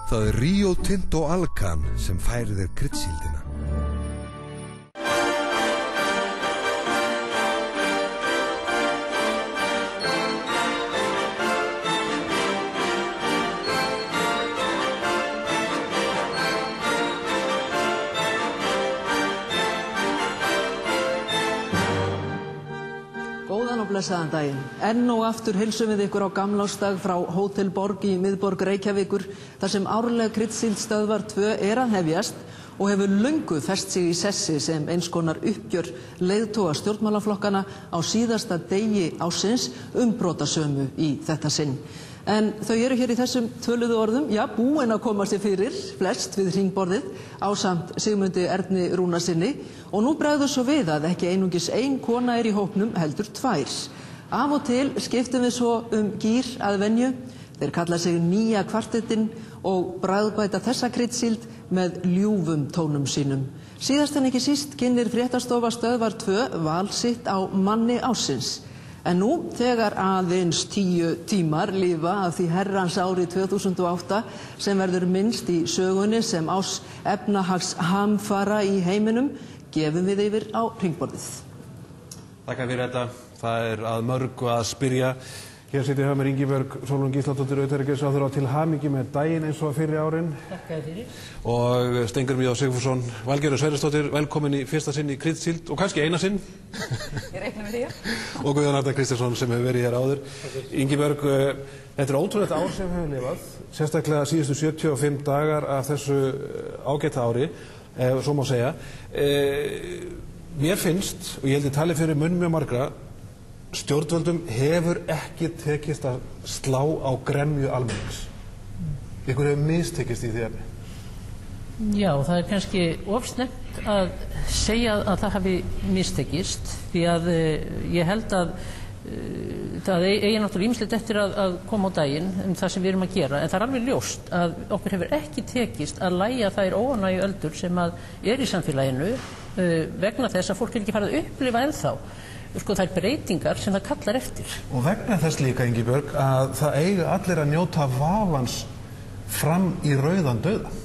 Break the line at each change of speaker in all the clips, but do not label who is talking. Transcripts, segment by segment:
Það er Rio Tinto Alcan sem færir þér kryddsíldina.
Blessaðan daginn. Enn og aftur heilsum við ykkur á gamlársdag frá Hótel Borg í miðborg Reykjavíkur þar sem árleg kryddsíld stöðvar 2 er að hefjast og hefur löngu fest sig í sessi sem eins konar uppgjör leiðtoga stjórnmálaflokkana á síðasta degi ársins umbrotasömu í þetta sinn. En þau eru hér í þessum töluðu orðum, búin að koma sér fyrir, flest við hringborðið, ásamt Sigmundi Erni Rúnarsinni og nú bregður svo við að ekki einungis ein kona er í hópnum heldur 2. Af og til skiptum við svo gír að venju, þeir kalla sig nýja kvartettinn og bragðbæta þessa kryddsíld með ljúfum tónum sínum. Síðast en ekki síst kynnir fréttastofa stöðvar 2 val sitt á manni ársins. En nú, þegar aðeins 10 tímar lifa af því herrans ári 2008 sem verður minnst í sögunni sem árs efnahagshamfara í heiminum, gefum við yfir á hringborðið.
Takk fyrir þetta. Það er að mörgu að spyrja. Hér sitja hjá mér Ingibjörg Sólrún Gísladóttir utanríkisráðherra til hamingju með daginn eins og fyrri árin.
Takk fyrir.
Og Steingrímur J. Sigfússon, Valgerður Sverrisdóttir, velkomin í fyrsta sinn í kryddsíld og kannski eina sinn.
Ég reikna með því.
Og Guðjón Arnar Kristjánsson sem hefur verið hér áður. Ingibjörg, þetta er ótrúlegt ár sem hefur lifað, sérstaklega síðustu 75 dagar af þessu ágæta ári, svo má segja. Mér finnst, og ég held ég tali fyrir munn mjög margra, stjórnvöldum hefur ekki tekist að slá á gremju almennings. Ykkur hefur mistekist í því efni.
Já, það er kannski of snemmt að segja að það hafi mistekist því að ég held að það eigi náttúrulega ýmislegt eftir að koma á daginn það sem við erum að gera, en það er alveg ljóst að okkur hefur ekki tekist að lægja þær óánægju öldur sem að er í samfélaginu vegna þess að fólk er ekki farið að upplifa ennþá þær breytingar sem það kallar eftir.
Og vegna þess líka, Ingibjörg, að það eiga allir að njóta vafans fram í rauðan dauðan.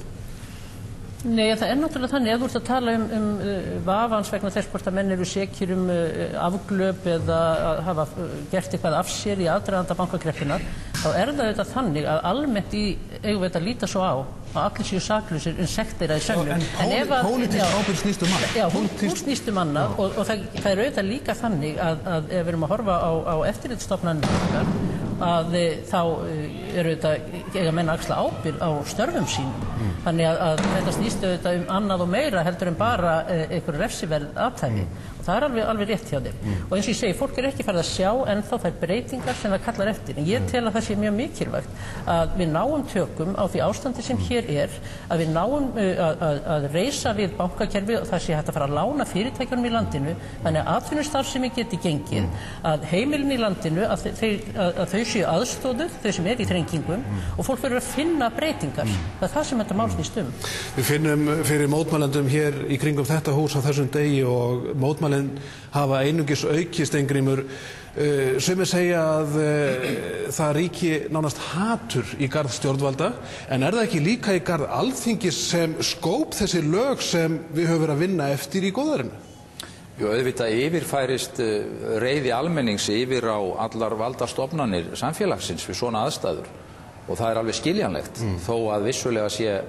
Nei, það er náttúrulega þannig að þú ert að tala vafans vegna þess hvort að menn eru sekir afglöp eða hafa gert eitthvað af sér í aðdraganda bankakreppunnar, þá er það auðvitað þannig að almennt eigum við þetta að líta svo á að allir séu saklausir sektir að í sögnum.
En pólitísk ábyrgð snýst um annað.
Já, hún snýst um annað og það er auðvitað líka þannig að ef við erum að horfa á eftirlitsstofnanir að þá eru þetta eiga menn að axla ábyrgð á störfum sínum. Þannig að þetta snýst auðvitað annað og meira heldur en bara einhver refsiverð athæfi. Og það er alveg rétt hjá þeim. Og eins og ég segi, fólk er ekki farið að sjá ennþá þær breytingar sem það kallar eftir. En ég tel að það sé mjög mikilvægt að við náum tökum á því ástandi sem hér er, að við náum að reisa við bankakerfi og það sé hægt að fara að lána fyrirtækjunum í landinu, þannig að atvinnustarfsemi geti gengið, að heimilin í landinu, að þau séu aðstóðuð, þau sem er í þrengingum og fólk verður að finna breytingar. Það er það sem þetta mál snýst um.
Við finnum fyrir mótmælendum hér í kringum þetta hús á þessum degi og mótmælin hafa einungis aukist, Steingrímur. Sumir segja að það ríki nánast hatur í garð stjórnvalda, en er það ekki líka í garð Alþingis sem skóp þessi lög sem við höfum verið að vinna eftir í góðærinu?
Jú, auðvitað yfirfærist reiði almennings yfir á allar valdastofnanir samfélagsins við svona aðstæður og það er alveg skiljanlegt þó að vissulega sé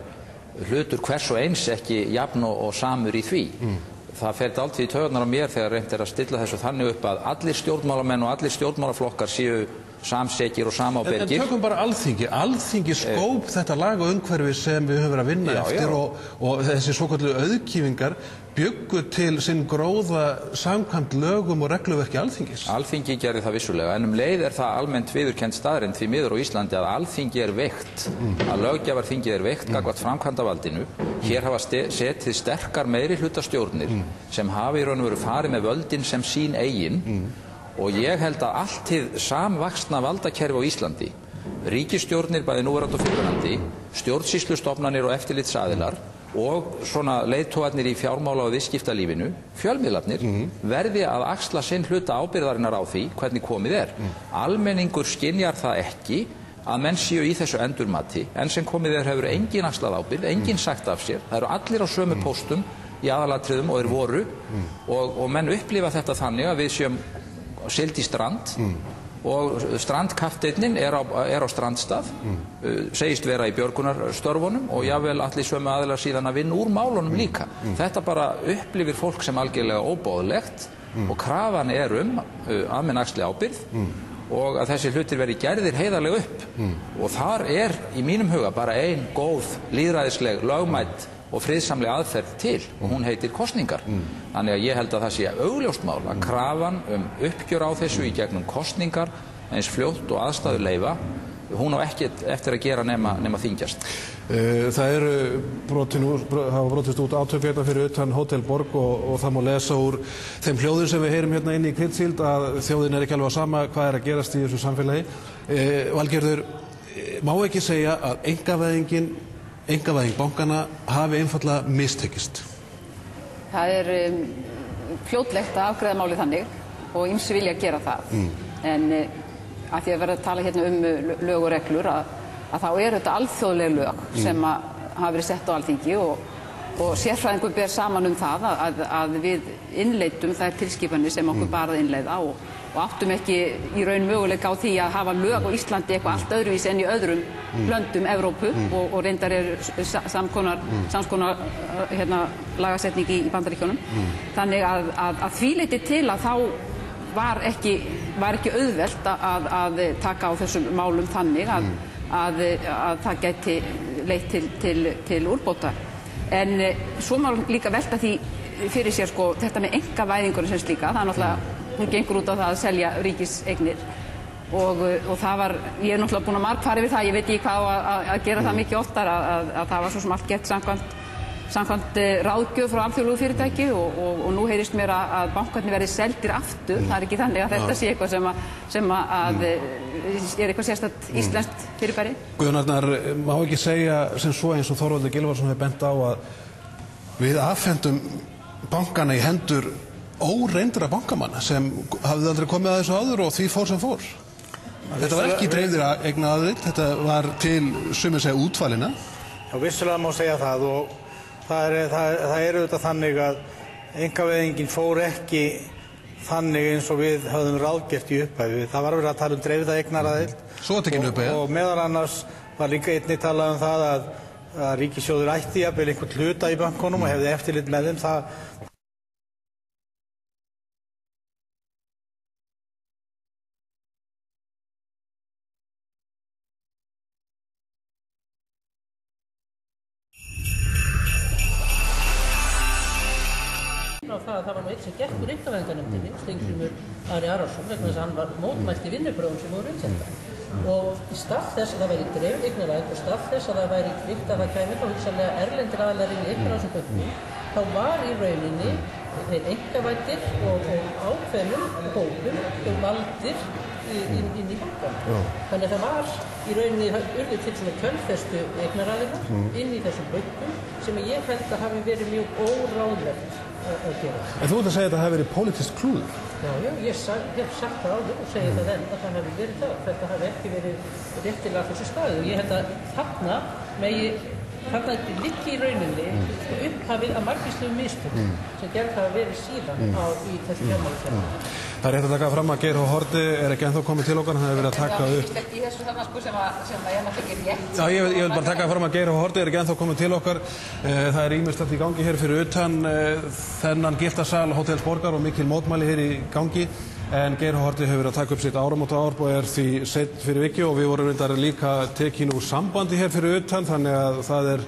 hlutur hvers og eins ekki jafn og samur í því. Það fer dálítið í taugarnar á mér þegar reynt er að stilla þessu þannig upp að allir stjórnmálamenn og allir stjórnmálaflokkar séu samsekir og samábyrgir.
En tökum bara Alþingi. Alþingi skóp þetta lag og umhverfi sem við höfum verið að vinna eftir og þessi svokölluðu auðkýfingar bjuggu til sinn gróða samkvæmt lögum og regluverki Alþingis.
Alþingi gerði það vissulega, en leið er það almennt viðurkennd staðreynd því miður á Íslandi að Alþingi er veikt, að löggjafarþingið er veikt gagnvart framkvæmdarvaldinu. Hér hafa setið sterkar meiri hlutastjórnir sem hafi í raun og veru farið með völdin sem sín eigin og ég held að allt hið samvaxna valdakerfi á Íslandi, ríkisstjórnir bæði núverandi og fyrrverandi, stjórnsýslustofnanir og eftirlitsaðilar og svona leiðtogarnir í fjármála og viðskiptalífinu, fjölmiðlarnir, verði að axla sinn hluta ábyrgðarinnar á því hvernig komið er. Almenningur skynjar það ekki að menn séu í þessu endurmati, en sem komið hefur engin axlað ábyrgð, engin sagt af sér, það eru allir á sömu póstum í aðalatriðum og þeir voru og menn upplifa þetta þannig að við séum sigld í strand og strandkafteinn er á strandstað, segist vera í björgunarstörfunum og jafnvel allir sömu aðilar síðan að vinna úr málunum líka. Þetta bara upplifir fólk sem algjörlega óboðlegt og krafan er að menn axli ábyrgð og að þessi hlutir veri gerðir heiðarlega upp og þar er í mínum huga bara ein góð, lýðræðisleg, lögmætt og friðsamleg aðferð til og hún heitir kosningar. Þannig að ég held að það sé augljóst mál að krafan uppgjör á þessu í gegnum kosningar eins fljótt og aðstæður leyfa, hún á ekkert eftir að gera nema þyngjast.
Það eru hafa brotist út átök hérna fyrir utan Hótel Borg og það má lesa úr þeim hljóðum sem við heyrum hérna inn í Kvitsíld að þjóðin er ekki alveg á sama hvað er að gerast í þessu samfélagi. Valgerður, má ekki segja að einkavæðing bankana hafi einfaldlega mistekist?
Það er fljótlegt að afgreiða málið þannig og ýmsir vilja gera það. En að því að verða að tala hérna lög og reglur að þá eru þetta alþjóðleg lög sem hafa verið sett á Alþingi og sérfræðingur ber saman það að við innleiddum þær tilskipanir sem okkur bar að innleiða og áttum ekki í raun möguleika á því að hafa lög á Íslandi eitthvað allt öðruvísi en í öðrum löndum Evrópu og reyndar er samskonar lagasetning í Bandaríkjunum. Þannig að því leyti til að þá var ekki auðvelt að taka á þessum málum þannig að það gæti leitt til úrbóta. En svo má líka velta því fyrir sér þetta með einkavæðingur sem slíka, það er náttúrulega, hún gengur út á það að selja ríkiseignir og það var, ég er náttúrulega búin að margfara yfir það, ég veit ekki hvað að gera það mikið oftar að það var svo sem allt gert samkvæmt ráðgjöf frá alþjóðlegu fyrirtæki og nú heyrist mér að bankarnir verði seldir aftur, það er ekki þannig að þetta sé eitthvað sem er eitthvað sérstakt íslenskt fyrirbæri.
Guðjón Arnar, má ekki segja sem svo eins og Þorvaldur Gylfason hefur bent á að við afhendum bankana í hendur óreyndra bankamanna sem hafði aldrei komið að þessu áður og því fór sem fór. Þetta var ekki dreifðir eignaðild, þetta var til sumir segja útfalina.
Já, vissulega má segja það og það er auðvitað þannig að einkavæðingin fór ekki þannig eins og við höfðum ráðgert í upphæfi. Það var verið að tala dreifða eignaraðild og meðal annars var líka einnig talað það að ríkissjóður ætti jafnvel einhvern hluta í bankunum og hefði eftirlit með þeim.
Það var nú eitt sem gekk úr einkavæðingarnefndinni, Steingrímur Ari Arason, vegna þess að hann var mótmælt í vinnubrögðum sem voru umsettar. Og í stað þess að það væri dreifð eignaraðild og í stað þess að það væri tryggt að það kæmi þá hugsanlega erlendir aðilar inn í eignaraðsum bönkum, þá var í rauninni þeir einkavæddir og ákveðnum hópum valdir inn í bankann. Þannig að það var í rauninni urðið til svona kjölfestu eignaraðilar inn í þessum bönkum sem ég held að hafi verið mjög óráðlegt að gera.
En þú ert að segja að þetta hafi verið pólitískt klúður?
Já, ég hef sagt það áður og segi það enn að það hafi verið það. Þetta hafi ekki verið réttilega þessu staðið og ég held að þarna liggi í rauninni upphafið að margvíslegum mistökum sem gerð hafa verið síðan í þessu fjármálakerfi.
Það er rétt að taka fram að Geir H. Haarde er ekki ennþá komið til okkar, hann hefur verið að taka upp.
Í þessu þarna sem ég náttúrulega ekki rétt.
Já, ég vil bara taka fram að Geir H. Haarde er ekki ennþá komið til okkar. Það er ýmislegt í gangi hér fyrir utan þennan giltasal Hótels Borgar og mikil mótmæli hér í gangi. En Geir H. Haarde hefur verið að taka upp sitt áramótaárboð og er því seint fyrir vikið og við vorum reyndar líka tekin úr sambandi hér fyrir utan, þannig að það er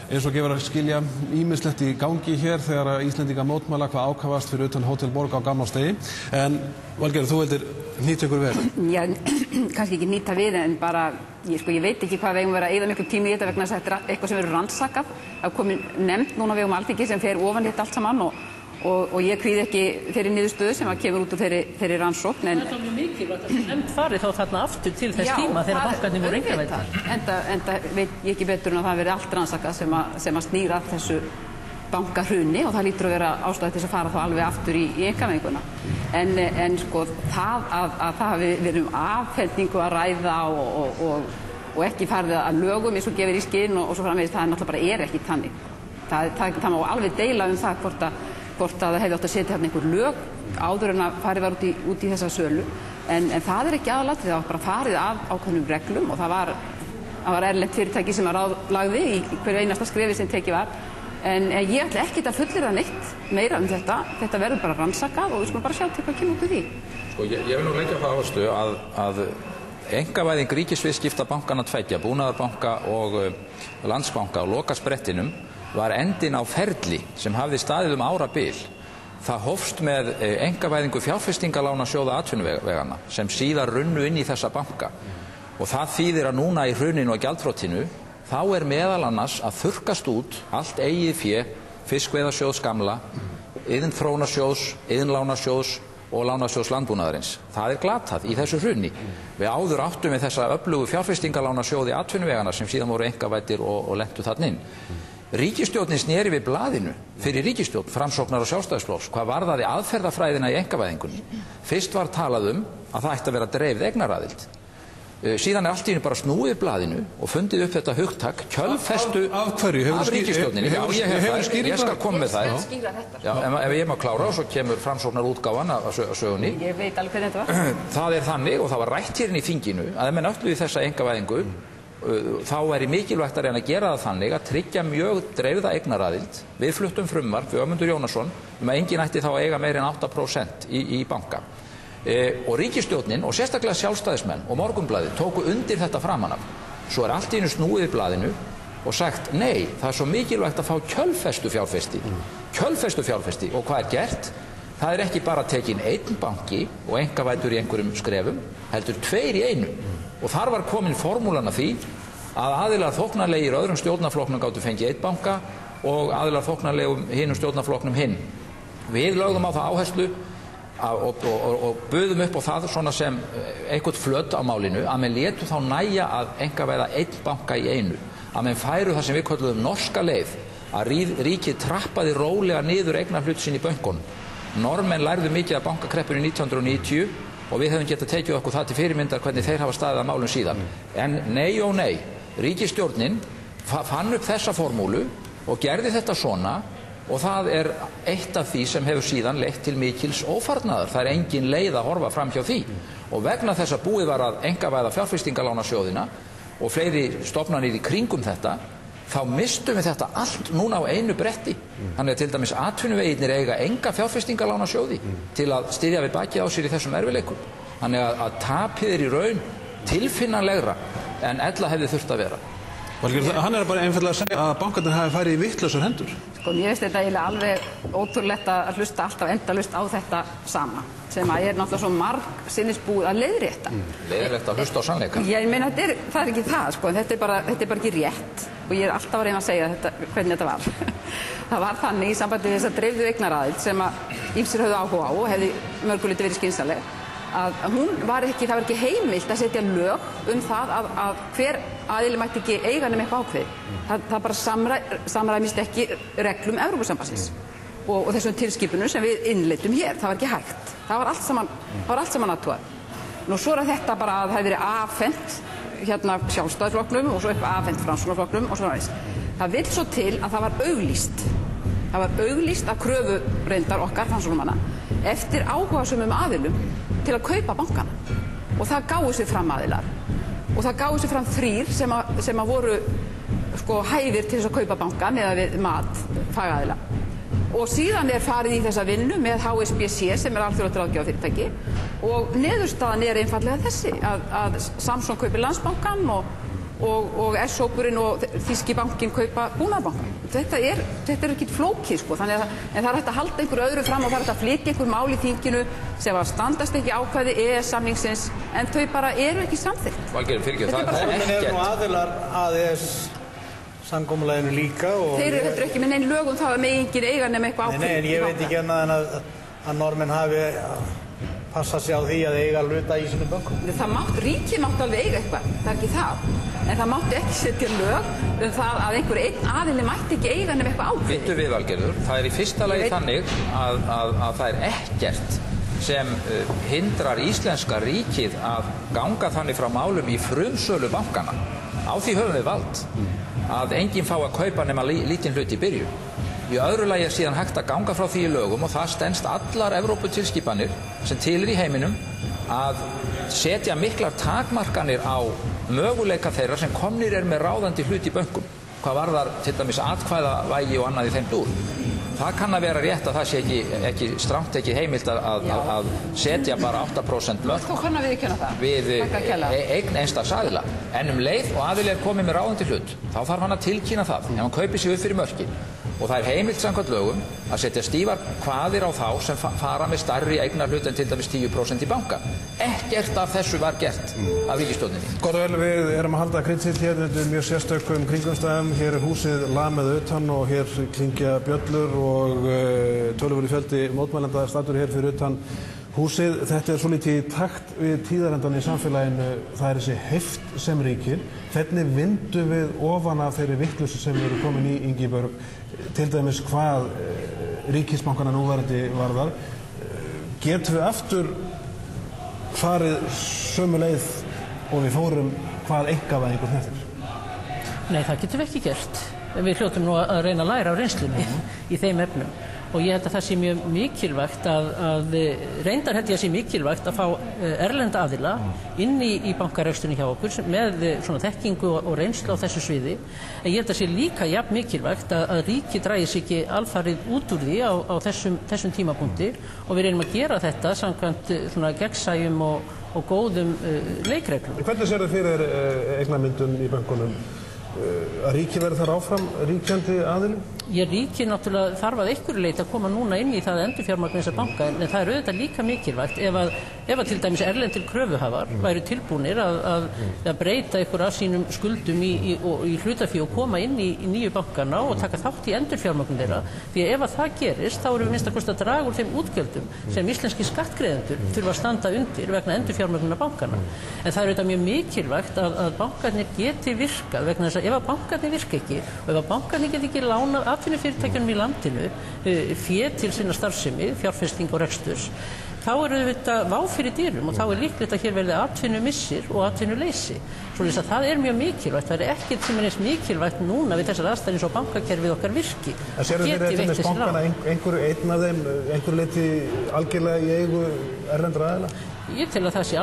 eins og gefur að skilja ýmislegt í gangi hér þegar Íslendingar mótmæla hvað ákafast fyrir utan Hótel Borg á gamlársdegi. En Valgerður, þú vildir nýta ykkur vel?
Já, kannski ekki nýta við en bara, ég veit ekki hvað við eigum að vera að eyða miklum tíma í þetta vegna þess að þetta er eitthvað sem verður rannsakað. Það er komin nefnd núna við Alþingi sem fer ofan þetta allt saman og ég kvíði ekki þeirri niðurstöðu sem kemur út úr þeirri rannsókn.
Það er mjög mikilvægt að nefnd fari þá þarna aftur til þess tíma þegar bankarnir voru einkavæddir.
Enda veit ég ekki betur en að það verði allt rannsakað sem að snýra bankahruni og það lítur að vera ástæða til þess að fara þá alveg aftur í einkavæðinguna. En sko það að það hafi verið afhendingu að ræða og ekki farið að lögum eins og gefur í skinn og svo framvegis, það náttúrulega bara ekki þannig. Það má alveg deila það hvort að það hefði átt að setja hérna einhver lög áður en að farið var út í þessa sölu. En það ekki aðalatrið, það var bara farið af ákveðnum reglum og það var erlent fyrirtæki sem að ráðlagði í hverju einasta skrefi sem tekið var. En ég ætla ekkert að fullyrða neitt meira þetta. Þetta verður bara rannsakað og við skulum bara sjá til hvað kemur út úr því.
Sko, ég vil nú leggja það áherslu að einkavæðing ríkisviðskiptabankanna tveggja, Búnaðarbanka og Landsbanka á lokasprettinum var endinn á ferli sem hafði staðið árabil. Það hófst með einkavæðingu fjárfestingalánasjóða atvinnuvegana sem síðar runnu inn í þessa banka. Og það þýðir að núna í hruninu og gjaldþrotinu þá meðal annars að þurrkast út allt eigið fé fiskveiðasjóðs gamla, iðnþróunarsjóðs, iðnlánasjóðs og lánasjóðs landbúnaðarins. Það glatað í þessu hruni. Við áður áttum við þessa öflugu fjárfestingalánasjóði atvinnuvegana sem síðan voru einkavæddir og lentu þarna inn. Ríkisstjórnin sneri við blaðinu fyrir ríkisstjórn, Framsóknar og Sjálfstæðisflokks, hvað varðaði aðferðafræðina í einkavæðingunni. Fyrst var talað að það ætti að vera dreifð eignaraðild. Síðan allt í einu bara snúið blaðinu og fundið upp þetta hugtak kjölfestu af ríkisstjórninni. Ég skal koma með það. Ef ég má klára og svo kemur Framsóknar útgáfan af sögunni.
Ég veit alveg hvernig þetta var.
Það þannig og það var rætt hérna í þinginu að ef menn öllu í þessa einkavæðingu þá mikilvægt að reyna að gera það þannig að tryggja mjög dreifða eignaraðild. Við fluttum frumvarp við Ögmundur Jónasson að enginn ætti þá að eiga meira en 8% í banka. Og ríkisstjórnin og sérstaklega Sjálfstæðismenn og Morgunblaðið tóku undir þetta framan af. Svo allt í einu snúið í blaðinu og sagt nei, það svo mikilvægt að fá kjölfestu fjárfesti. Og hvað gert? Það ekki bara tekin einn banki og einkavæddur í einhverjum skrefum, heldur 2 í einu. Og þar var komin formúlan að því að aðilar þóknarlegir öðrum stjórnarflokknum gátu fengið 1 banka og aðilar þóknarlegum hinum stjórnarflokknum hinn. Við lögðum á það áherslu og buðum upp á það svona sem eitthvað flöt á málinu að menn létu þá næja að einkavæða 1 banka í einu, að menn færu það sem við kölluðum norska leið, að ríkið trappaði rólega niður eignarhlut sín í bönkunum. Norðmenn lærðu mikið af bankakreppunni 1990 og við hefum getað tekið okkur það til fyrirmyndar hvernig þeir hafa staðið að málum síðan. En nei og nei, ríkisstjórnin fann upp þessa formúlu og gerði þetta svona. Og það eitt af því sem hefur síðan leitt til mikils ófarnaðar. Það engin leið að horfa fram hjá því. Og vegna þess að búið var að einkavæða fjárfestingalánasjóðina og fleiri stofnanir í kringum þetta, þá mistum við þetta allt núna á einu bretti. Þannig að til dæmis atvinnuvegirnir eiga enga fjárfestingalánasjóði til að styðja við bakið á sér í þessum erfiðleikum. Þannig að tapið í raun tilfinnanlegra en ella hefði þurft að vera.
Hann bara einfaldlega að segja að bankarnir hafi farið í vitlausar hendur.
Sko, mér finnst þetta eiginlega alveg ótrúlegt að hlusta alltaf endalaust á þetta sama, sem að náttúrulega svo margsinnis búið að leiðrétta.
Leiðrétta að hlusta á sannleikann.
Ég meina, það ekki það, sko, en þetta er bara ekki rétt og ég alltaf að reyna að segja hvernig þetta var. Það var þannig í sambandi við þessa dreifðu eignaraðild sem að ýmsir höfðu áhuga á og hefði mörgulítið verið skynsamleg. Að það var ekki heimilt að setja lög það að hver aðili mætti ekki eiga nema eitthvað ákveðið. Það bara samræmist ekki reglum Evrópusambandsins og þessum tilskipunum sem við innleiddum hér. Það var ekki hægt. Það var allt saman athugað. Nú svo þetta bara að það hefði verið afhent Sjálfstæðisflokknum og svo eitthvað afhent Framsóknarflokknum og svona þess. Það vill svo til að það var auglýst. Það var auglýst að kröfu reyndar okkar Framsóknarmanna eftir áhugasömum aðilum til að kaupa bankana og það gáðu sér fram aðilar og það gáðu sér fram 3 sem að voru hæfir til þess að kaupa banka með við mat fagaðila og síðan farið í þessa vinnu með HSBC sem alþjóðlegt ráðgjafarfyrirtæki og niðurstaðan einfaldlega þessi að Samson kaupir Landsbankann og S-hópurinn og þýski bankin kaupa Búnaðarbankann. Þetta ekki flókið, sko, en það hægt að halda einhverju öðru fram og það hægt að flytja einhver mál í þinginu sem að standast ekki ákvæði EES-samningsins en þau bara ekki samþykkt.
Valgerður, fyrirgefðu, það
ekkert. Nú aðilar að EES-samkomulaginu líka og...
Þeir eru ekki með neinn lögum þá að með enginn eiga nema eitthvað ákvæði.
Nei, en ég veit ekki annað en að Norðmenn hafi passa sig á því að eiga hluta í sínum bönkum.
Ríkið mátti alveg eiga eitthvað, það er ekki það. En það mátti ekki setja lög það að einhver einn aðili mætti ekki eiga nefn eitthvað ákveðið.
Bíddu við, Valgerður, það er í fyrsta lagi þannig að það er ekkert sem hindrar íslenska ríkið að ganga þannig frá málum í frumsölu bankana. Á því höfum við vald að enginn fá að kaupa nema lítinn hlut í byrjun. Í öðru lagi er síðan hægt að ganga frá því í lögum og það stenst allar Evróputilskipanir sem til í heiminum að setja miklar takmarkanir á möguleika þeirra sem komnir með ráðandi hlut í bönkum. Hvað varðar til dæmis atkvæðavægi og annað í þeim dúr. Það kann að vera rétt að það sé ekki strangt ekki heimilt að setja bara 8% mörk við eign einstaks aðila. En leið og aðili er komið með ráðandi hlut, þá þarf hann að tilkynna það ef hann kaupir sig upp fyrir mörkin. Og það er heimilt samkvæmt lögum að setja stífar kvaðir á þá sem fara með stærri eignarhlut en til dæmis 10% í banka. Ekkert af þessu var gert af ríkisstjórninni.
Gott og vel, við erum að halda Grindsíld hér undir mjög sérstökum kringumstæðum. Hér er húsið lamið utan og hér klingja bjöllur og töluverður fjöldi mótmælenda staddur hér fyrir utan húsið. Þetta er svolítið í takt við tíðarendan í samfélaginu. Það er þessi heift sem ríkir. Hvernig vindum við ofan af þeirri vitleysu sem við erum komin í, Ingibjörg, til dæmis hvað ríkisbankana núverandi varðar? Getum við aftur farið sömu leið og við fórum hvað einkavæðingu snertir?
Nei, það getum við ekki gert. Við hljótum nú að reyna að læra af reynslunni í þeim efnum. Og ég held að það sé mjög mikilvægt reyndar held ég að sé mikilvægt að fá erlenda aðila inn í bankareksturinn hjá okkur með svona þekkingu og reynslu á þessu sviði. En ég held að sé líka jafn mikilvægt að ríkið dragi sig ekki alfarið út úr því á þessum tímapunkti og við reynum að gera þetta samkvæmt svona gegnsæjum og góðum leikreglum.
Hvernig sér þið fyrir eignamyndun í bönkunum? Að ríkið verður þar áfram ríkjandi aðili?
Ríkið náttúrulega þarf að einhverju leyti að koma núna inn í það að endurfjármagna þessa banka, en það er auðvitað líka mikilvægt ef að til dæmis erlendir kröfuhafar væru tilbúnir að breyta ykkur af sínum skuldum í hlutafé og koma inn í nýju bankana og taka þátt í endurfjármögnun þeirra. Því að ef að það gerist, þá erum við minnst að kosta að draga úr þeim útgjöldum sem íslenski skattgreiðendur þurfa að standa undir vegna endurfjármögnunar bankana. En það er auðvitað mjög mikilvægt að bankarnir geti virkað vegna þess að ef að bankarnir virka ekki og ef að bankarnir geti ekki lánað atvinnufyrirtækjunum í landinu fé til sinna starfsemi, fjárfesting og reksturs, þá eru auðvitað vá fyrir dyrum og þá er líklegt að hér verði atvinnumissir og atvinnuleysi. Svoleiðis að það er mjög mikilvægt. Það er ekkert sem er eins mikilvægt núna við þessar aðstæður eins og bankakerfið okkar virki.
En sérðu þeir að til bankana einhverju einn af þeim, einhverju leyti algjörlega í eigu erlendra aðila?
Ég tel að það sé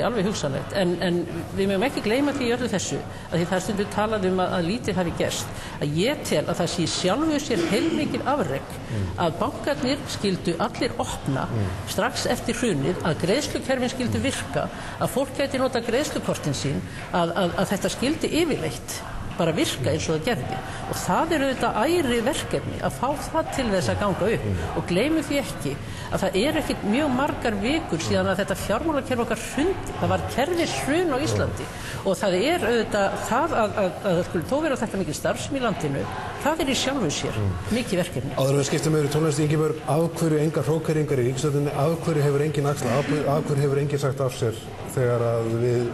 alveg hugsanlegt. En við mögum ekki gleyma því í öllu þessu að því það er stundum talað að lítið hafi gerst. Að ég tel að það sé sjálfu sér heilmikil afrek að bankarnir skyldu allir opna strax eftir hrunið, að greiðslukerfin skyldu virka, að fólk gæti nota greiðslukortin sín, að þetta skyldi yfirleitt bara virka eins og það gerði. Og það er auðvitað æri verkefni að fá það til þess að ganga upp. Og gleymum því ekki að það er ekkert mjög margar vikur síðan að þetta fjármálakerfi okkar hrundi. Það var kerfishrun á Íslandi. Og það er auðvitað það að þó vera þetta mikið starfsemi í landinu, það er í sjálfu sér mikið verkefni.
Áður við skiptum yfir tónlist, Ingibjörg, af hverju engar hrókeringar í ríkisstjórninni, af hverju hefur enginn axlað, af hverju hefur enginn sagt af sér þegar að við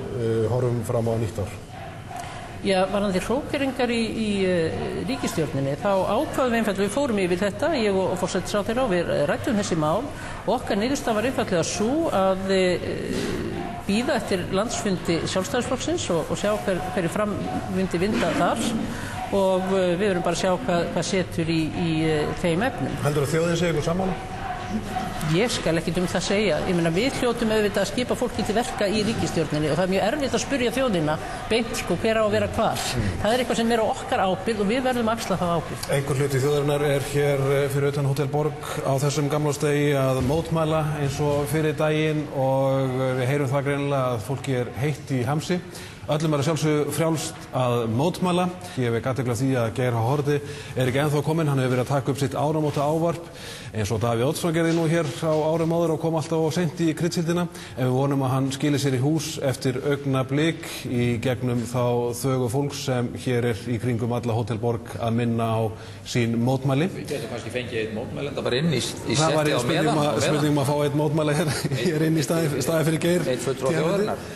horfum fram á nýtt ár?
Já, varðandi hrókeringar í ríkisstjórninni, þá ákváðum við einfaldlega, við fórum yfir þetta, ég og forsætisráðherra, og við ræddum þessi mál og okkar niðurstaða var einfaldlega sú að bíða eftir landsfundi Sjálfstæðisflokksins og sjá hverju framvindi vinda þar og við verðum bara að sjá hvað setur í þeim efnum.
Heldur að þjóðin segja ykkur saman?
Ég skal ekki það segja. Ég meina við hljótum auðvitað að skipa fólki til verka í ríkisstjórninni og það er mjög erfitt að spyrja þjóðina beint hver á að vera hvar. Það er eitthvað sem er á okkar ábyrgð og við verðum að axla það ábyrgð. Einhver
hluti þjóðarinnar er hér fyrir utan Hótel Borg á þessum gamlársdegi að mótmæla eins og fyrir daginn og við heyrum það greinilega að fólki er heitt í hamsi. Öllum að sjálfsögðu frjálst að mótmæla. Ég vek athygli á því að Geir H. Haarde ekki ennþá kominn. Hann hefur verið að taka upp sitt áramóta ávarp eins og Davíð Oddsson gerði nú hér á árum áður og kom alltaf of seint í kryddsíldina. En við vonum að hann skili sér í hús eftir augnablik í gegnum þá þögu fólks sem hér í kringum alla Hótel Borg að minna á sín mótmæli.
Við getum kannski fengið einn mótmælenda bara inn í setti á
meðan. Það var spurning að fá einn mótmæla hér inn í staði fyrir Geir.
Einn fulltrúa þjóðarinnar.